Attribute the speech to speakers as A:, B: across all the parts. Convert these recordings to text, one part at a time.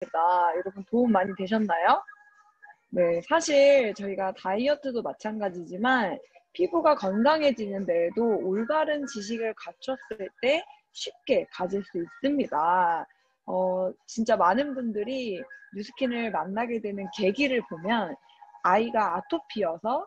A: 여러분 도움 많이 되셨나요? 네, 사실 저희가 다이어트도 마찬가지지만 피부가 건강해지는 데에도 올바른 지식을 갖췄을 때 쉽게 가질 수 있습니다. 진짜 많은 분들이 뉴스킨을 만나게 되는 계기를 보면 아이가 아토피여서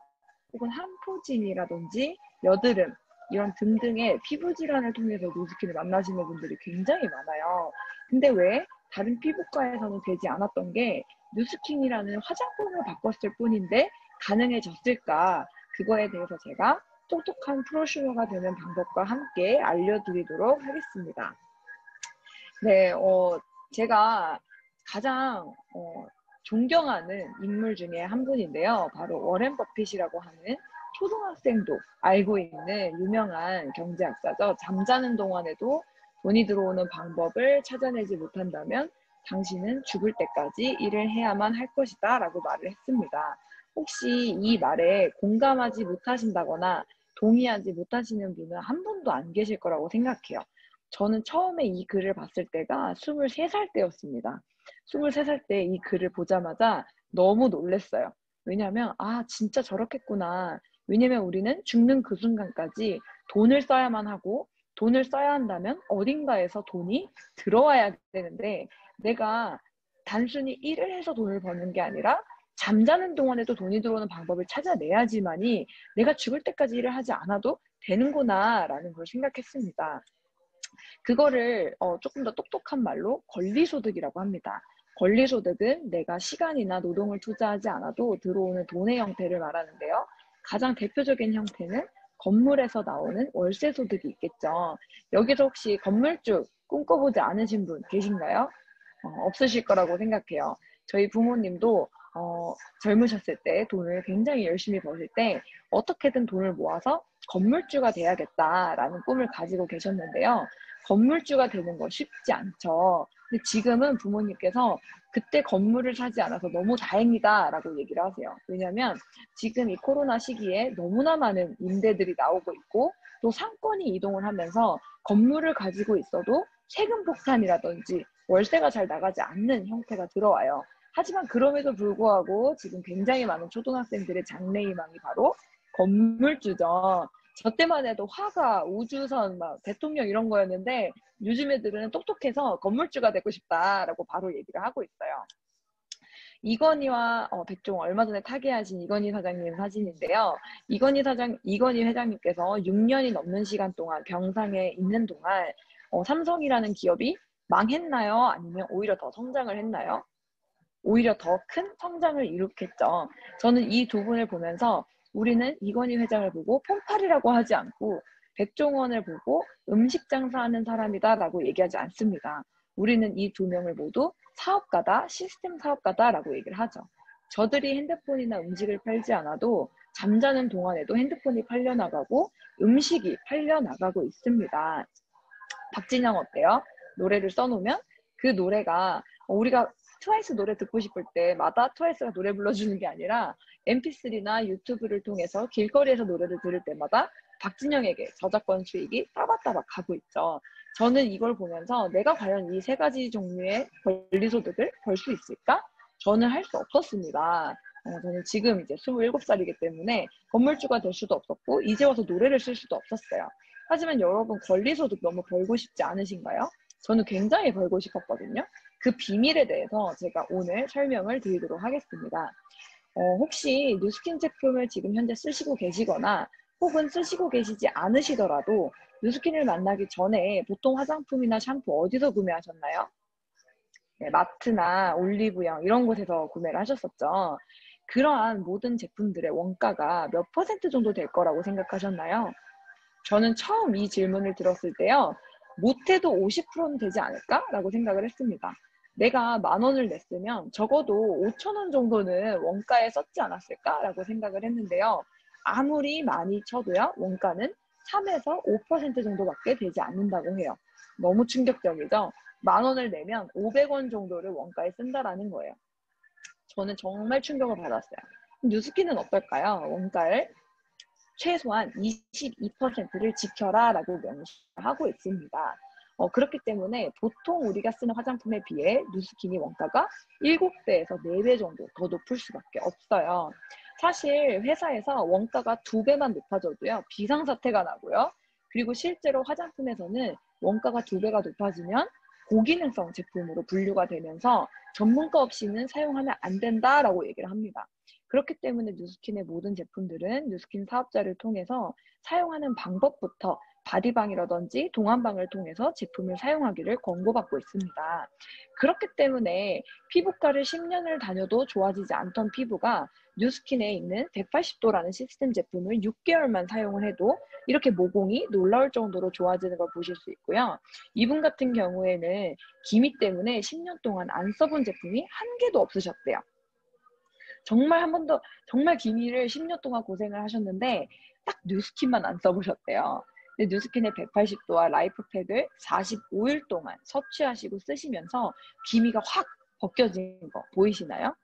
A: 혹은 항포진이라든지 여드름 이런 등등의 피부 질환을 통해서 뉴스킨을 만나시는 분들이 굉장히 많아요. 근데 왜 다른 피부과에서는 되지 않았던 게 뉴스킨이라는 화장품을 바꿨을 뿐인데 가능해졌을까? 그거에 대해서 제가 똑똑한 프로슈머가 되는 방법과 함께 알려드리도록 하겠습니다. 네, 제가 가장 존경하는 인물 중에 한 분인데요. 바로 워렌 버핏이라고 하는 초등학생도 알고 있는 유명한 경제학자죠. 잠자는 동안에도 돈이 들어오는 방법을 찾아내지 못한다면 당신은 죽을 때까지 일을 해야만 할 것이다 라고 말을 했습니다. 혹시 이 말에 공감하지 못하신다거나 동의하지 못하시는 분은 한 분도 안 계실 거라고 생각해요. 저는 처음에 이 글을 봤을 때가 23살 때였습니다. 23살 때 이 글을 보자마자 너무 놀랐어요. 왜냐하면 진짜 저렇겠구나. 왜냐면 우리는 죽는 그 순간까지 돈을 써야만 하고 돈을 써야 한다면 어딘가에서 돈이 들어와야 되는데 내가 단순히 일을 해서 돈을 버는 게 아니라 잠자는 동안에도 돈이 들어오는 방법을 찾아내야지만이 내가 죽을 때까지 일을 하지 않아도 되는구나 라는 걸 생각했습니다. 그거를 조금 더 똑똑한 말로 권리소득이라고 합니다. 권리소득은 내가 시간이나 노동을 투자하지 않아도 들어오는 돈의 형태를 말하는데요. 가장 대표적인 형태는 건물에서 나오는 월세소득이 있겠죠. 여기서 혹시 건물주 꿈꿔보지 않으신 분 계신가요? 없으실 거라고 생각해요. 저희 부모님도 젊으셨을 때 돈을 굉장히 열심히 버실 때 어떻게든 돈을 모아서 건물주가 돼야겠다라는 꿈을 가지고 계셨는데요. 건물주가 되는 거 쉽지 않죠. 근데 지금은 부모님께서 그때 건물을 사지 않아서 너무 다행이다라고 얘기를 하세요. 왜냐하면 지금 이 코로나 시기에 너무나 많은 임대들이 나오고 있고 또 상권이 이동을 하면서 건물을 가지고 있어도 세금 폭탄이라든지 월세가 잘 나가지 않는 형태가 들어와요. 하지만 그럼에도 불구하고 지금 굉장히 많은 초등학생들의 장래희망이 바로 건물주죠. 저 때만 해도 화가, 우주선, 막 대통령 이런 거였는데 요즘 애들은 똑똑해서 건물주가 되고 싶다라고 바로 얘기를 하고 있어요. 이건희와 백종 얼마 전에 타계하신 이건희 사장님 사진인데요. 이건희 회장님께서 6년이 넘는 시간 동안 병상에 있는 동안 삼성이라는 기업이 망했나요? 아니면 오히려 더 성장을 했나요? 오히려 더 큰 성장을 이룩했죠. 저는 이 두 분을 보면서 우리는 이건희 회장을 보고 폰팔이라고 하지 않고 백종원을 보고 음식 장사하는 사람이다라고 얘기하지 않습니다. 우리는 이 두 명을 모두 사업가다, 시스템 사업가다라고 얘기를 하죠. 저들이 핸드폰이나 음식을 팔지 않아도 잠자는 동안에도 핸드폰이 팔려나가고 음식이 팔려나가고 있습니다. 박진영 어때요? 노래를 써놓으면 그 노래가 우리가 트와이스 노래 듣고 싶을 때마다 트와이스가 노래 불러주는 게 아니라 mp3나 유튜브를 통해서 길거리에서 노래를 들을 때마다 박진영에게 저작권 수익이 따박따박 가고 있죠. 저는 이걸 보면서 내가 과연 이 세 가지 종류의 권리소득을 벌 수 있을까? 저는 할 수 없었습니다. 저는 지금 이제 27살이기 때문에 건물주가 될 수도 없었고 이제 와서 노래를 쓸 수도 없었어요. 하지만 여러분 권리소득 너무 벌고 싶지 않으신가요? 저는 굉장히 벌고 싶었거든요. 그 비밀에 대해서 제가 오늘 설명을 드리도록 하겠습니다. 혹시 뉴스킨 제품을 지금 현재 쓰시고 계시거나 혹은 쓰시고 계시지 않으시더라도 뉴스킨을 만나기 전에 보통 화장품이나 샴푸 어디서 구매하셨나요? 네, 마트나 올리브영 이런 곳에서 구매를 하셨었죠. 그러한 모든 제품들의 원가가 몇 퍼센트 정도 될 거라고 생각하셨나요? 저는 처음 이 질문을 들었을 때요. 못해도 50%는 되지 않을까? 라고 생각을 했습니다. 내가 10,000원을 냈으면 적어도 5,000원 정도는 원가에 썼지 않았을까? 라고 생각을 했는데요. 아무리 많이 쳐도요. 원가는 3에서 5% 정도밖에 되지 않는다고 해요. 너무 충격적이죠? 10,000원을 내면 500원 정도를 원가에 쓴다라는 거예요. 저는 정말 충격을 받았어요. 뉴스킨은 어떨까요? 원가를 최소한 22%를 지켜라 라고 명시하고 있습니다. 그렇기 때문에 보통 우리가 쓰는 화장품에 비해 누스킨이 원가가 7배에서 4배 정도 더 높을 수밖에 없어요. 사실 회사에서 원가가 2배만 높아져도요, 비상사태가 나고요. 그리고 실제로 화장품에서는 원가가 2배가 높아지면 고기능성 제품으로 분류가 되면서 전문가 없이는 사용하면 안 된다라고 얘기를 합니다. 그렇기 때문에 누스킨의 모든 제품들은 누스킨 사업자를 통해서 사용하는 방법부터 바디방이라든지 동안방을 통해서 제품을 사용하기를 권고받고 있습니다. 그렇기 때문에 피부과를 10년을 다녀도 좋아지지 않던 피부가 뉴스킨에 있는 180도라는 시스템 제품을 6개월만 사용을 해도 이렇게 모공이 놀라울 정도로 좋아지는 걸 보실 수 있고요. 이분 같은 경우에는 기미 때문에 10년 동안 안 써본 제품이 한 개도 없으셨대요. 정말 한 번도, 정말 기미를 10년 동안 고생을 하셨는데 딱 뉴스킨만 안 써보셨대요. 근데 뉴스킨의 180도와 라이프팩을 45일 동안 섭취하시고 쓰시면서 기미가 확 벗겨진 거 보이시나요?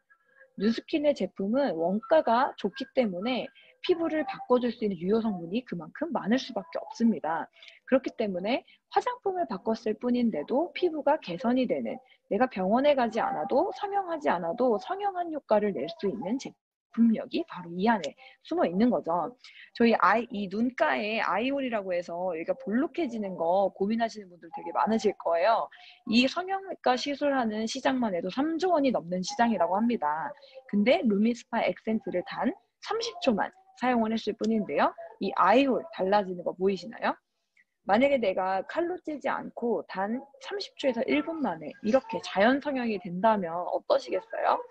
A: 뉴스킨의 제품은 원가가 좋기 때문에 피부를 바꿔줄 수 있는 유효 성분이 그만큼 많을 수밖에 없습니다. 그렇기 때문에 화장품을 바꿨을 뿐인데도 피부가 개선이 되는, 내가 병원에 가지 않아도 성형하지 않아도 성형한 효과를 낼 수 있는 제품력이 바로 이 안에 숨어 있는 거죠. 저희 이 눈가에 아이홀이라고 해서 여기가 볼록해지는 거 고민하시는 분들 되게 많으실 거예요. 이 성형외과 시술하는 시장만 해도 3조 원이 넘는 시장이라고 합니다. 근데 루미스파 액센트를 단 30초만 사용을 했을 뿐인데요. 이 아이홀 달라지는 거 보이시나요? 만약에 내가 칼로 찌지 않고 단 30초에서 1분 만에 이렇게 자연 성형이 된다면 어떠시겠어요?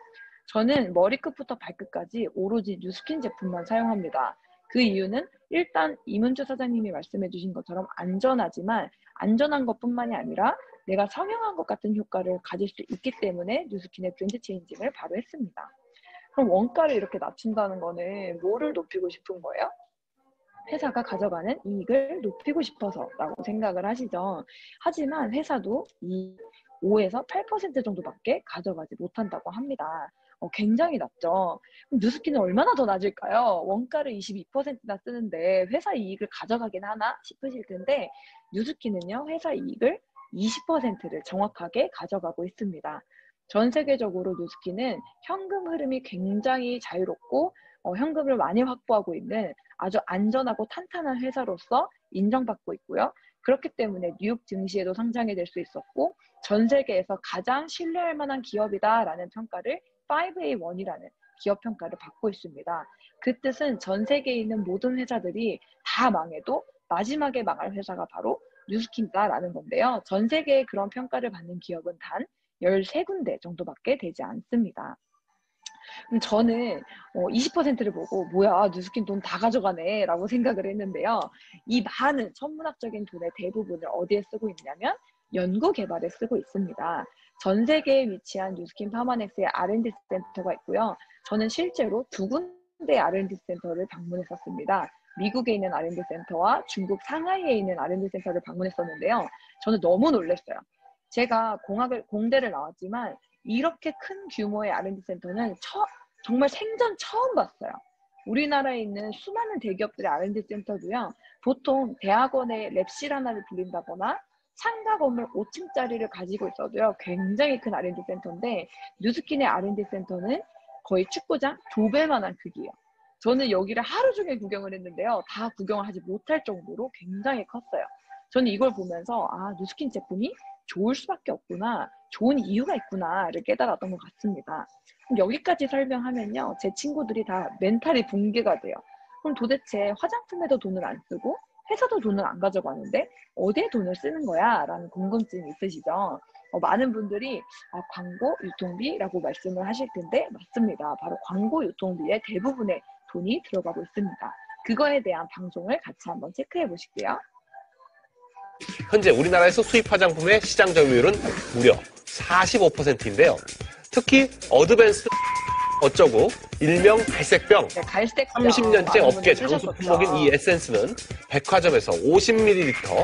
A: 저는 머리끝부터 발끝까지 오로지 뉴스킨 제품만 사용합니다. 그 이유는 일단 이문주 사장님이 말씀해 주신 것처럼 안전하지만 안전한 것뿐만이 아니라 내가 성형한 것 같은 효과를 가질 수 있기 때문에 뉴스킨의 브랜드 체인징을 바로 했습니다. 그럼 원가를 이렇게 낮춘다는 거는 뭐를 높이고 싶은 거예요? 회사가 가져가는 이익을 높이고 싶어서라고 생각을 하시죠. 하지만 회사도 이 5에서 8% 정도밖에 가져가지 못한다고 합니다. 굉장히 낮죠. 그럼 뉴스킨은 얼마나 더 낮을까요? 원가를 22%나 쓰는데 회사 이익을 가져가긴 하나 싶으실 텐데 뉴스킨은요, 회사 이익을 20%를 정확하게 가져가고 있습니다. 전 세계적으로 뉴스킨은 현금 흐름이 굉장히 자유롭고 현금을 많이 확보하고 있는 아주 안전하고 탄탄한 회사로서 인정받고 있고요. 그렇기 때문에 뉴욕 증시에도 상장이 될 수 있었고 전 세계에서 가장 신뢰할 만한 기업이다라는 평가를 5A1이라는 기업 평가를 받고 있습니다. 그 뜻은 전 세계에 있는 모든 회사들이 다 망해도 마지막에 망할 회사가 바로 뉴스킨다라는 건데요. 전 세계에 그런 평가를 받는 기업은 단 13군데 정도밖에 되지 않습니다. 저는 20%를 보고 뭐야 뉴스킨 돈 다 가져가네 라고 생각을 했는데요. 이 많은 천문학적인 돈의 대부분을 어디에 쓰고 있냐면 연구 개발에 쓰고 있습니다. 전 세계에 위치한 뉴스킨 파마넥스의 R&D 센터가 있고요. 저는 실제로 2군데 R&D 센터를 방문했었습니다. 미국에 있는 R&D 센터와 중국 상하이에 있는 R&D 센터를 방문했었는데요. 저는 너무 놀랐어요. 제가 공대를 나왔지만 이렇게 큰 규모의 R&D 센터는 정말 생전 처음 봤어요. 우리나라에 있는 수많은 대기업들의 R&D 센터도요. 보통 대학원의 랩실 하나를 빌린다거나 상가 건물 5층짜리를 가지고 있어도요. 굉장히 큰 R&D 센터인데 뉴스킨의 R&D 센터는 거의 축구장 2배만한 크기예요. 저는 여기를 하루 종일 구경을 했는데요. 다 구경을 하지 못할 정도로 굉장히 컸어요. 저는 이걸 보면서 뉴스킨 제품이 좋을 수밖에 없구나, 좋은 이유가 있구나를 깨달았던 것 같습니다. 그럼 여기까지 설명하면요, 제 친구들이 다 멘탈이 붕괴가 돼요. 그럼 도대체 화장품에도 돈을 안 쓰고 회사도 돈을 안 가져가는데 어디에 돈을 쓰는 거야? 라는 궁금증이 있으시죠? 많은 분들이 광고, 유통비라고 말씀을 하실 텐데 맞습니다. 바로 광고, 유통비의 대부분의 돈이 들어가고 있습니다. 그거에 대한 방송을 같이 한번 체크해 보실게요.
B: 현재 우리나라에서 수입 화장품의 시장 점유율은 무려 45%인데요. 특히 어드밴스 어쩌고 일명 갈색병,
A: 네, 갈색병
B: 30년째 업계 장수
A: 쓰셨었죠.
B: 품목인 이 에센스는 백화점에서 50ml에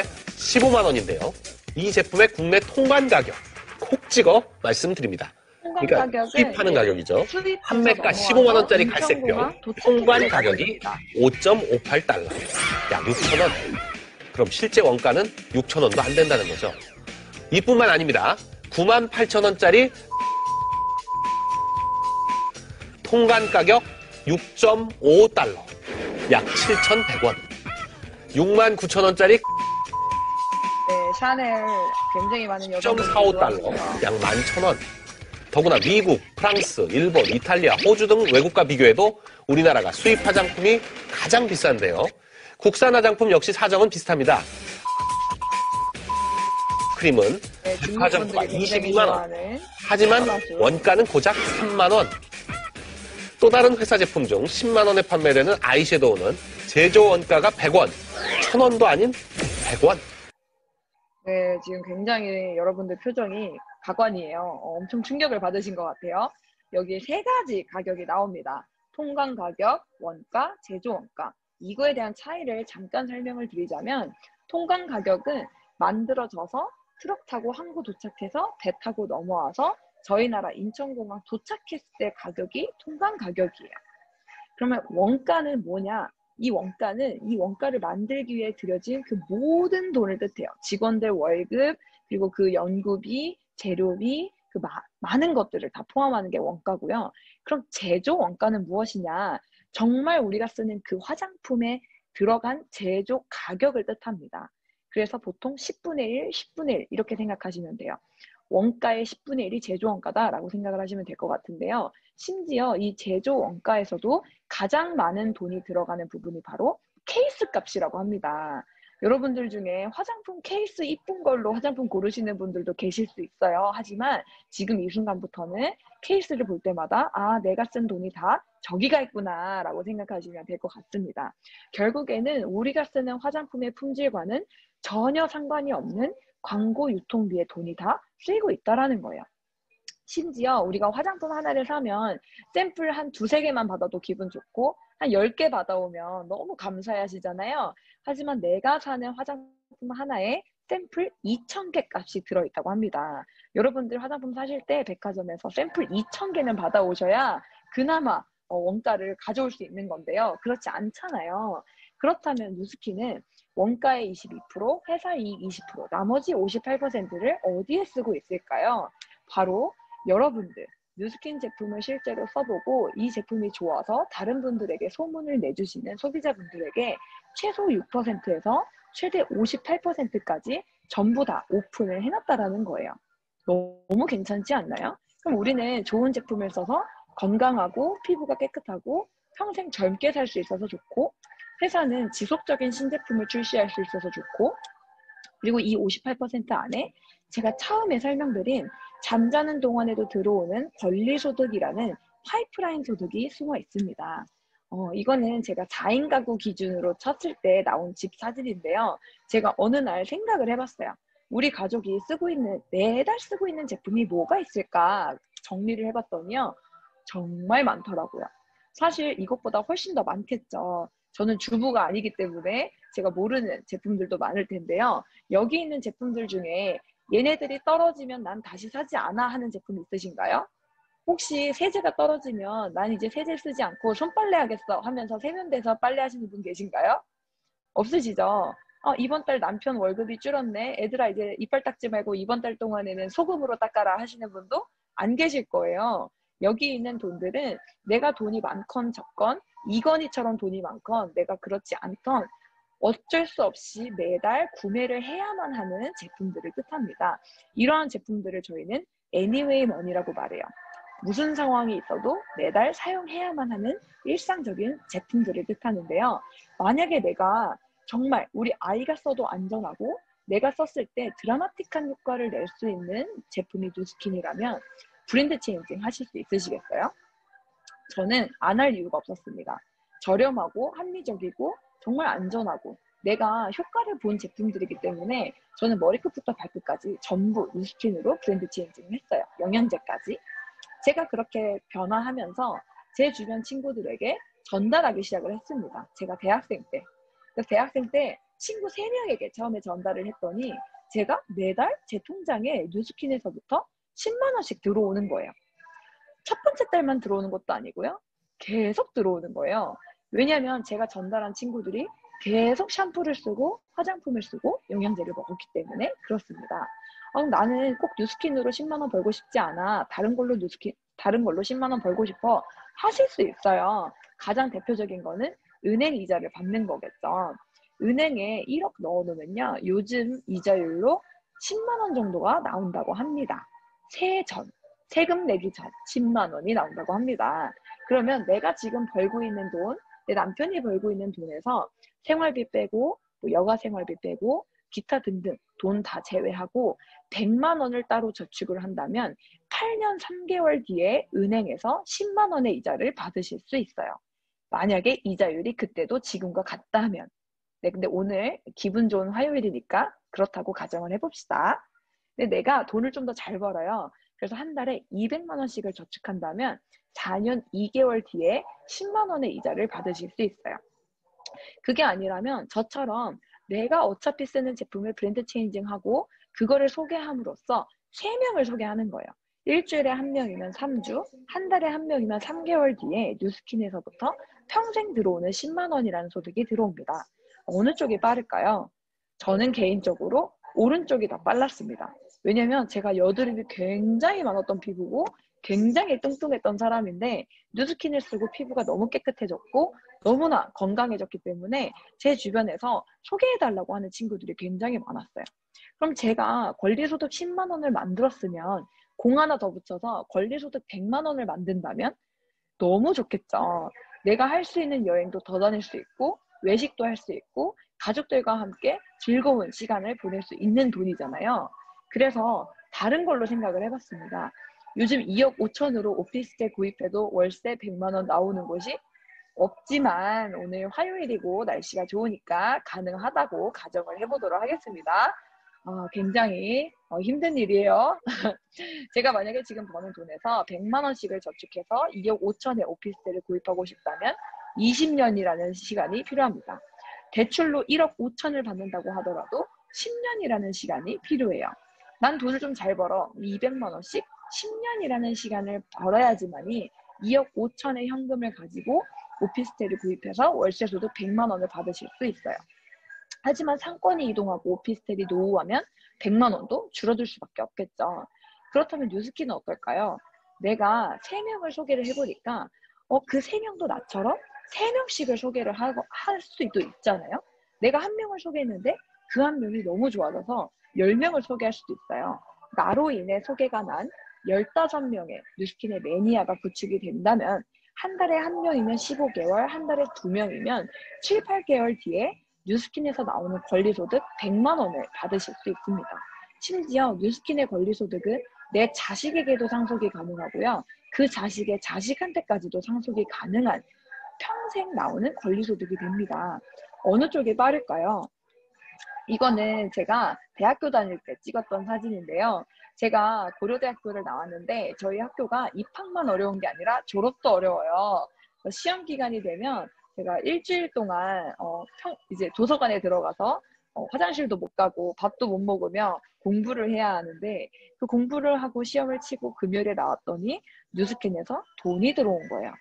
B: 15만 원인데요. 이 제품의 국내 통관 가격 콕 찍어 말씀드립니다. 그러니까 수입하는 가격이죠. 판매가 15만 원짜리 갈색병, 통관 가격이 5.58달러, 약 6천 원. 그럼 실제 원가는 6,000원도 안 된다는 거죠. 이뿐만 아닙니다. 98,000원짜리 통관 가격 6.55달러, 약 7,100원. 69,000원짜리
A: 네, 샤넬 굉장히 많은 여성분들이
B: 10.45달러, 약 11,000원. 더구나 미국, 프랑스, 일본, 이탈리아, 호주 등 외국과 비교해도 우리나라가 수입 화장품이 가장 비싼데요. 국산 화장품 역시 사정은 비슷합니다. 크림은
A: 네,
B: 화장품
A: 굉장히
B: 22만 원.
A: 좋아하는
B: 하지만
A: 선화수.
B: 원가는 고작 3만 원. 또 다른 회사 제품 중 10만 원에 판매되는 아이섀도우는 제조 원가가 100원, 1,000원도 아닌 100원.
A: 네, 지금 굉장히 여러분들 표정이 가관이에요. 엄청 충격을 받으신 것 같아요. 여기 세 가지 가격이 나옵니다. 통관 가격, 원가, 제조 원가. 이거에 대한 차이를 잠깐 설명을 드리자면 통관 가격은 만들어져서 트럭 타고 항구 도착해서 배 타고 넘어와서 저희 나라 인천공항 도착했을 때 가격이 통관 가격이에요. 그러면 원가는 뭐냐? 이 원가를 만들기 위해 들여진 그 모든 돈을 뜻해요. 직원들 월급, 그리고 그 연구비, 재료비, 그 많은 것들을 다 포함하는 게 원가고요. 그럼 제조 원가는 무엇이냐? 정말 우리가 쓰는 그 화장품에 들어간 제조 가격을 뜻합니다. 그래서 보통 10분의 1, 10분의 1 이렇게 생각하시면 돼요. 원가의 10분의 1이 제조 원가다라고 생각을 하시면 될 것 같은데요. 심지어 이 제조 원가에서도 가장 많은 돈이 들어가는 부분이 바로 케이스 값이라고 합니다. 여러분들 중에 화장품 케이스 이쁜 걸로 화장품 고르시는 분들도 계실 수 있어요. 하지만 지금 이 순간부터는 케이스를 볼 때마다 아, 내가 쓴 돈이 다 저기가 있구나 라고 생각하시면 될 것 같습니다. 결국에는 우리가 쓰는 화장품의 품질과는 전혀 상관이 없는 광고 유통비에 돈이 다 쓰이고 있다라는 거예요. 심지어 우리가 화장품 하나를 사면 샘플 한 두세 개만 받아도 기분 좋고 한 10개 받아오면 너무 감사해 하시잖아요. 하지만 내가 사는 화장품 하나에 샘플 2,000개 값이 들어있다고 합니다. 여러분들 화장품 사실 때 백화점에서 샘플 2,000개는 받아오셔야 그나마 원가를 가져올 수 있는 건데요. 그렇지 않잖아요. 그렇다면 누스키는 원가의 22%, 회사 이익 20%, 나머지 58%를 어디에 쓰고 있을까요? 바로 여러분들, 뉴스킨 제품을 실제로 써보고 이 제품이 좋아서 다른 분들에게 소문을 내주시는 소비자분들에게 최소 6%에서 최대 58%까지 전부 다 오픈을 해놨다라는 거예요. 너무 괜찮지 않나요? 그럼 우리는 좋은 제품을 써서 건강하고 피부가 깨끗하고 평생 젊게 살 수 있어서 좋고 회사는 지속적인 신제품을 출시할 수 있어서 좋고 그리고 이 58% 안에 제가 처음에 설명드린 잠자는 동안에도 들어오는 권리소득이라는 파이프라인 소득이 숨어 있습니다. 이거는 제가 4인 가구 기준으로 쳤을 때 나온 집 사진인데요. 제가 어느 날 생각을 해봤어요. 우리 가족이 매달 쓰고 있는 제품이 뭐가 있을까 정리를 해봤더니요. 정말 많더라고요. 사실 이것보다 훨씬 더 많겠죠. 저는 주부가 아니기 때문에 제가 모르는 제품들도 많을 텐데요. 여기 있는 제품들 중에 얘네들이 떨어지면 난 다시 사지 않아 하는 제품 있으신가요? 혹시 세제가 떨어지면 난 이제 세제 쓰지 않고 손빨래 하겠어 하면서 세면대에서 빨래 하시는 분 계신가요? 없으시죠? 이번 달 남편 월급이 줄었네. 애들아 이제 이빨 닦지 말고 이번 달 동안에는 소금으로 닦아라 하시는 분도 안 계실 거예요. 여기 있는 돈들은 내가 돈이 많건 적건 이건희처럼 돈이 많건 내가 그렇지 않던 어쩔 수 없이 매달 구매를 해야만 하는 제품들을 뜻합니다. 이러한 제품들을 저희는 anyway money라고 말해요. 무슨 상황이 있어도 매달 사용해야만 하는 일상적인 제품들을 뜻하는데요. 만약에 내가 정말 우리 아이가 써도 안전하고 내가 썼을 때 드라마틱한 효과를 낼 수 있는 제품이 누스킨이라면 브랜드 체인징 하실 수 있으시겠어요? 저는 안 할 이유가 없었습니다. 저렴하고 합리적이고 정말 안전하고 내가 효과를 본 제품들이기 때문에 저는 머리끝부터 발끝까지 전부 누스킨으로 브랜드 체인징을 했어요. 영양제까지. 제가 그렇게 변화하면서 제 주변 친구들에게 전달하기 시작을 했습니다. 제가 대학생 때. 그래서 대학생 때 친구 3명에게 처음에 전달을 했더니 제가 매달 제 통장에 누스킨에서부터 10만 원씩 들어오는 거예요. 첫 번째 달만 들어오는 것도 아니고요. 계속 들어오는 거예요. 왜냐하면 제가 전달한 친구들이 계속 샴푸를 쓰고 화장품을 쓰고 영양제를 먹었기 때문에 그렇습니다. 나는 꼭 뉴스킨으로 10만 원 벌고 싶지 않아. 다른 걸로 10만 원 벌고 싶어. 하실 수 있어요. 가장 대표적인 거는 은행 이자를 받는 거겠죠. 은행에 1억 넣어놓으면요. 요즘 이자율로 10만 원 정도가 나온다고 합니다. 세금 내기 전 10만 원이 나온다고 합니다. 그러면 내가 지금 벌고 있는 돈, 내 남편이 벌고 있는 돈에서 생활비 빼고 뭐 여가 생활비 빼고 기타 등등 돈 다 제외하고 100만 원을 따로 저축을 한다면 8년 3개월 뒤에 은행에서 10만 원의 이자를 받으실 수 있어요. 만약에 이자율이 그때도 지금과 같다면. 네, 근데 오늘 기분 좋은 화요일이니까 그렇다고 가정을 해봅시다. 근데 내가 돈을 좀 더 잘 벌어요. 그래서 한 달에 200만 원씩을 저축한다면 4년 2개월 뒤에 10만 원의 이자를 받으실 수 있어요. 그게 아니라면 저처럼 내가 어차피 쓰는 제품을 브랜드 체인징하고 그거를 소개함으로써 3명을 소개하는 거예요. 일주일에 1명이면 3주, 한 달에 1명이면 3개월 뒤에 뉴스킨에서부터 평생 들어오는 10만 원이라는 소득이 들어옵니다. 어느 쪽이 빠를까요? 저는 개인적으로 오른쪽이 더 빨랐습니다. 왜냐면 제가 여드름이 굉장히 많았던 피부고 굉장히 뚱뚱했던 사람인데 뉴스킨을 쓰고 피부가 너무 깨끗해졌고 너무나 건강해졌기 때문에 제 주변에서 소개해달라고 하는 친구들이 굉장히 많았어요. 그럼 제가 권리소득 10만 원을 만들었으면 공 하나 더 붙여서 권리소득 100만 원을 만든다면 너무 좋겠죠. 내가 할 수 있는 여행도 더 다닐 수 있고 외식도 할 수 있고 가족들과 함께 즐거운 시간을 보낼 수 있는 돈이잖아요. 그래서 다른 걸로 생각을 해봤습니다. 요즘 2억 5천으로 오피스텔 구입해도 월세 100만 원 나오는 곳이 없지만 오늘 화요일이고 날씨가 좋으니까 가능하다고 가정을 해보도록 하겠습니다. 굉장히 힘든 일이에요. 제가 만약에 지금 버는 돈에서 100만 원씩을 저축해서 2억 5천에 오피스텔을 구입하고 싶다면 20년이라는 시간이 필요합니다. 대출로 1억 5천을 받는다고 하더라도 10년이라는 시간이 필요해요. 난 돈을 좀 잘 벌어. 200만 원씩 10년이라는 시간을 벌어야지만이 2억 5천의 현금을 가지고 오피스텔을 구입해서 월세 소득 100만 원을 받으실 수 있어요. 하지만 상권이 이동하고 오피스텔이 노후하면 100만 원도 줄어들 수밖에 없겠죠. 그렇다면 뉴스킨은 어떨까요? 내가 3명을 소개를 해보니까 그 3명도 나처럼 3명씩을 소개를 할 수도 있잖아요. 내가 1명을 소개했는데 그 1명이 너무 좋아져서 10명을 소개할 수도 있어요. 나로 인해 소개가 난 15명의 뉴스킨의 매니아가 구축이 된다면 한 달에 1명이면 15개월, 한 달에 2명이면 7, 8개월 뒤에 뉴스킨에서 나오는 권리소득 100만 원을 받으실 수 있습니다. 심지어 뉴스킨의 권리소득은 내 자식에게도 상속이 가능하고요. 그 자식의 자식한테까지도 상속이 가능한 평생 나오는 권리소득이 됩니다. 어느 쪽이 빠를까요? 이거는 제가 대학교 다닐 때 찍었던 사진인데요. 제가 고려대학교를 나왔는데 저희 학교가 입학만 어려운 게 아니라 졸업도 어려워요. 시험 기간이 되면 제가 일주일 동안 이제 도서관에 들어가서 화장실도 못 가고 밥도 못 먹으며 공부를 해야 하는데 그 공부를 하고 시험을 치고 금요일에 나왔더니 뉴스킨에서 돈이 들어온 거예요.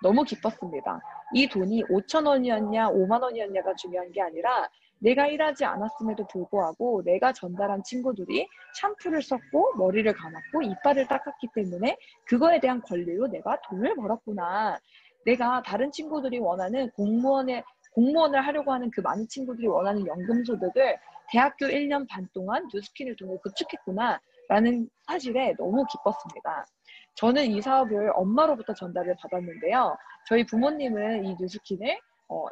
A: 너무 기뻤습니다. 이 돈이 5천 원이었냐 5만 원이었냐가 중요한 게 아니라 내가 일하지 않았음에도 불구하고 내가 전달한 친구들이 샴푸를 썼고 머리를 감았고 이빨을 닦았기 때문에 그거에 대한 권리로 내가 돈을 벌었구나. 내가 다른 친구들이 원하는 공무원을 하려고 하는 그 많은 친구들이 원하는 연금소득을 대학교 1년 반 동안 뉴스킨을 통해 구축했구나 라는 사실에 너무 기뻤습니다. 저는 이 사업을 엄마로부터 전달을 받았는데요. 저희 부모님은 이 뉴스킨을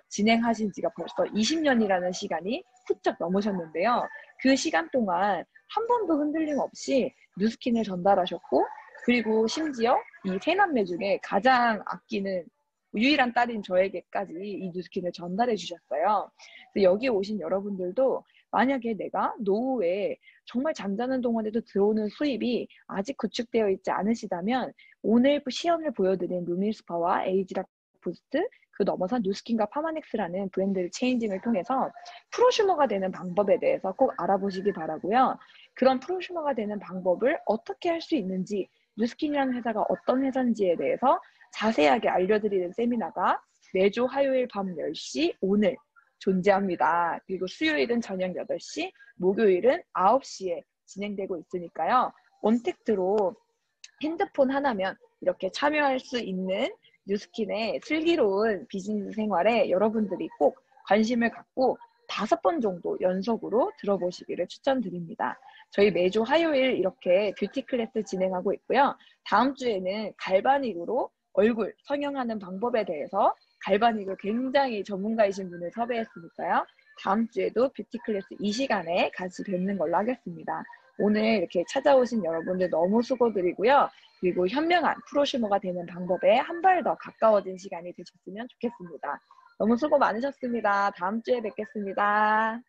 A: 진행하신 지가 벌써 20년이라는 시간이 훌쩍 넘으셨는데요. 그 시간 동안 한 번도 흔들림 없이 뉴스킨을 전달하셨고 그리고 심지어 이 세 남매 중에 가장 아끼는 유일한 딸인 저에게까지 이 뉴스킨을 전달해 주셨어요. 여기 오신 여러분들도 만약에 내가 노후에 정말 잠자는 동안에도 들어오는 수입이 아직 구축되어 있지 않으시다면 오늘 시연을 보여드린 루미스파와 에이지락 부스트 그 넘어선 뉴스킨과 파마넥스라는 브랜드 체인징을 통해서 프로슈머가 되는 방법에 대해서 꼭 알아보시기 바라고요. 그런 프로슈머가 되는 방법을 어떻게 할 수 있는지 뉴스킨이라는 회사가 어떤 회사인지에 대해서 자세하게 알려드리는 세미나가 매주 화요일 밤 10시 오늘 존재합니다. 그리고 수요일은 저녁 8시, 목요일은 9시에 진행되고 있으니까요. 온택트로 핸드폰 하나면 이렇게 참여할 수 있는 뉴스킨의 슬기로운 비즈니스 생활에 여러분들이 꼭 관심을 갖고 5번 정도 연속으로 들어보시기를 추천드립니다. 저희 매주 화요일 이렇게 뷰티 클래스 진행하고 있고요. 다음 주에는 갈바닉으로 얼굴 성형하는 방법에 대해서 갈바닉을 굉장히 전문가이신 분을 섭외했으니까요. 다음 주에도 뷰티 클래스 이 시간에 같이 뵙는 걸로 하겠습니다. 오늘 이렇게 찾아오신 여러분들 너무 수고드리고요. 그리고 현명한 프로슈머가 되는 방법에 한 발 더 가까워진 시간이 되셨으면 좋겠습니다. 너무 수고 많으셨습니다. 다음 주에 뵙겠습니다.